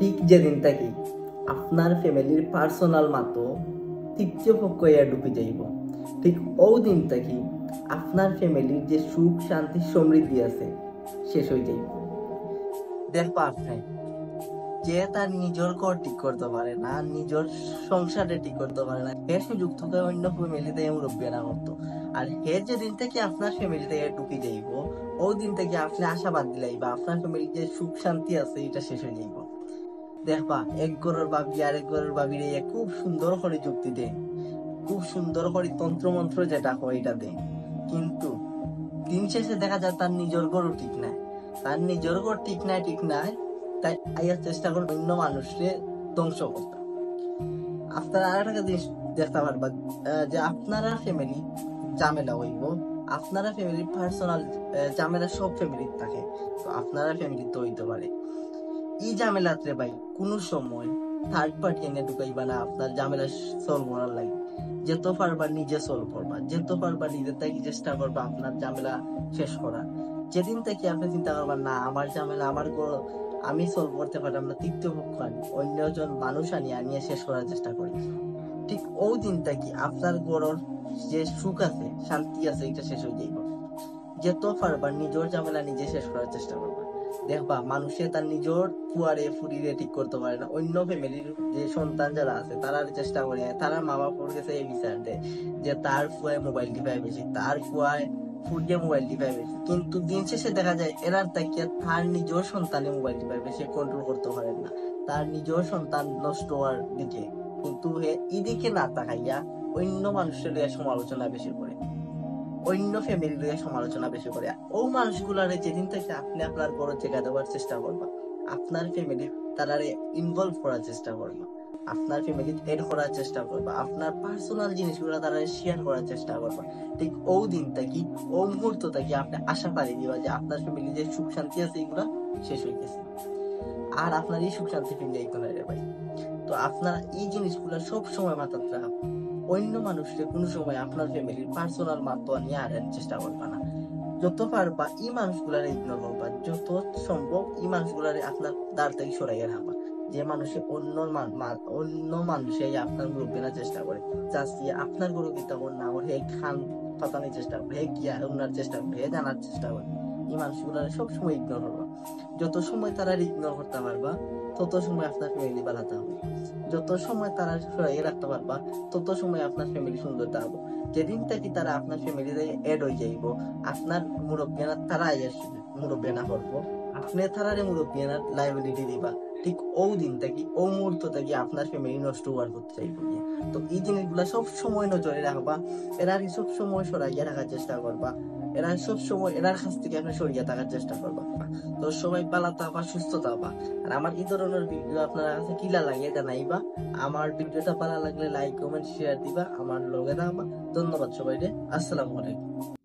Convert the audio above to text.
ঠিক যেদিন থাকি আপনার ফ্যামিলির পার্সোনাল মাতো তৃতীয় পক্ষ ইয়া ঢুকে যাইব, ঠিক ও দিন থাকি আপনার ফ্যামিলির যে সুখ শান্তি সমৃদ্ধি আছে শেষ হয়ে যাইব। দেখবা আপনি যে তার নিজের ঘর ঠিক করতে পারে না, নিজের সংসারে ঠিক করতে পারে না, এর সুযোগ থেকে অন্য ফ্যামিলিতে মুরব্বীরা করতো। আর হে যেদিন থেকে আপনার ফ্যামিলিতে ঢুকে যাইব, ও দিন থেকে আপনি আশাবাদ দিলাই বা আপনার ফ্যামিলির যে সুখ শান্তি আছে এটা শেষ হয়ে যাইব। দেখবা এক ঘরের বাবি আরেক ঘরের বাবিরে খুব সুন্দর করে যুক্তি দেয়, খুব সুন্দর করে তন্ত্র মন্ত্র যেটা হয় এটা দেয়, কিন্তু দিন শেষে দেখা যায় তার নিজের ঘরও ঠিক নাই। তার নিজের ঘর ঠিক নাই তাই আইয়ার চেষ্টা করেন অন্য মানুষকে ধ্বংস করতে। আপনারা আর একটা জিনিস দেখতে পারবা, যে আপনারা ফ্যামিলি ঝামেলা হইব, আপনারা ফ্যামিলি পার্সোনাল ঝামেলা সব ফ্যামিলির থাকে, তো আপনারা ফ্যামিলি তো হইতে পারে এই ঝামেলাতে ভাই কোনো সময় থার্ড পার্টি এনে ঢুকাইবা না আপনার ঝামেলা সলভ করার লাগে। যেত পারবা নিজে সলভ করবা, যেত পারবা নিজের থেকে চেষ্টা করবা আপনার ঝামেলা শেষ করা। যেদিন থেকে আপনি চিন্তা করবা না আমার ঝামেলা আমার আমি সলভ করতে পারলাম না, তৃতীয় পক্ষ আনি অন্যজন মানুষ আনিয়ে শেষ করার চেষ্টা করি, ঠিক ওই দিন থেকে আপনার গড়র যে সুখ আছে শান্তি আছে এটা শেষ হয়ে যাইব। যেত পারবা নিজের ঝামেলা নিজে শেষ করার চেষ্টা করবা। দেখবা মানুষে তার নিজের ফুয়ারে ফুরিরে ঠিক করতে পারে না, অন্য ফ্যামিলির যে সন্তান যারা আছে তারা চেষ্টা করে, তারা মা বাবার কাছে এই বিচার দেয় যে তার ফুয়ায় মোবাইল টিপায় বেশি, তার ফুয়ায় ফুটিয়ে মোবাইল টিপায় বেশি, কিন্তু দিন শেষে দেখা যায় এরার তাকিয়ে তার নিজের সন্তানে মোবাইল টিপায় বেশি কন্ট্রোল করতে পারেন না, তার নিজের সন্তান নষ্ট হওয়ার দিকে, কিন্তু এদিকে না তাকাইয়া অন্য মানুষের সমালোচনা বেশি করে, অন্য ফ্যামিলির সমালোচনা বেশি করে। ও মানুষগুলারে যেদিন থেকে আপনি আপনার বড় জায়গা দেওয়ার চেষ্টা করবা, আপনার ফ্যামিলি তারারে ইনভলভ করার চেষ্টা করবা, আপনার ফ্যামিলি এড করার চেষ্টা করবা, আপনার পার্সোনাল জিনিসগুলো তারা শেয়ার করার চেষ্টা করবা, ঠিক ও দিন থেকে ও মুহূর্ত থেকে আপনি আশা পারি দিবা যে আপনার ফ্যামিলি যে সুখ শান্তি আছে এগুলা শেষ হয়ে গেছে, আর আপনার এই সুখ শান্তি ফিরে যাইতো না রে ভাই। তো আপনারা এই জিনিসগুলো সব সময় মাথায় রাখবেন, অন্য মানুষকে কোনো সময় আপনার ফ্যামিলির পার্সোনাল মাত্রা নিয়ে আনার চেষ্টা করবা না। যত পারবা এই মানুষগুলারে ইগনোর করবা, যত সম্ভব এই মানুষগুলারে আপনার দ্বার থেকে সরাইয়া রাখবা। যে মানুষে অন্য মানুষে আপনার গ্রুপ কেনার চেষ্টা করে, চাচ্ছি আপনার গরু কিতা না ওর হে খান পাতানোর চেষ্টা করে, হে গিয়া ওনার চেষ্টা করে, হে জানার চেষ্টা করে, এই মানুষগুলারে সবসময় ইগনোর করবা। যত সময় তারা ইগনোর করতে পারবা তত সময় আপনার ফ্যামিলি বানাতে হবে, যত সময় তারা সরাইয়ে রাখতে পারবা তত সময় আপনার ফ্যামিলি সুন্দর থাকবে। যেদিন থেকে তারা আপনার ফ্যামিলিতে এড হয়ে যাইব, আপনার মুরব্বিয়ানা তারা মুরব্বিয়ানা করবো, আপনি তারারে মুরব্বিয়ানা লাইবিলিটি দিবা, ঠিক ও দিন থেকে ও মুহূর্ত থেকে আপনার ফ্যামিলি নষ্ট হওয়ার করতে চাইব। তো এই জিনিসগুলা সব সময় নজরে রাখবা, এরা সব সময় সরাইয়া রাখার চেষ্টা করবা, এরা সব সময় এরার কাছ থেকে আপনি সরিয়ে থাকার চেষ্টা করবা। তো সবাই ভালো থাকবা, সুস্থ থাকবা। আর আমার এই ধরনের ভিডিও আপনার কাছে কিলা লাগে জানাইবা। আমার ভিডিওটা ভালো লাগলে লাইক কমেন্ট শেয়ার দিবা, আমার লগে থাকবা। ধন্যবাদ সবাইকে, আসসালামু আলাইকুম।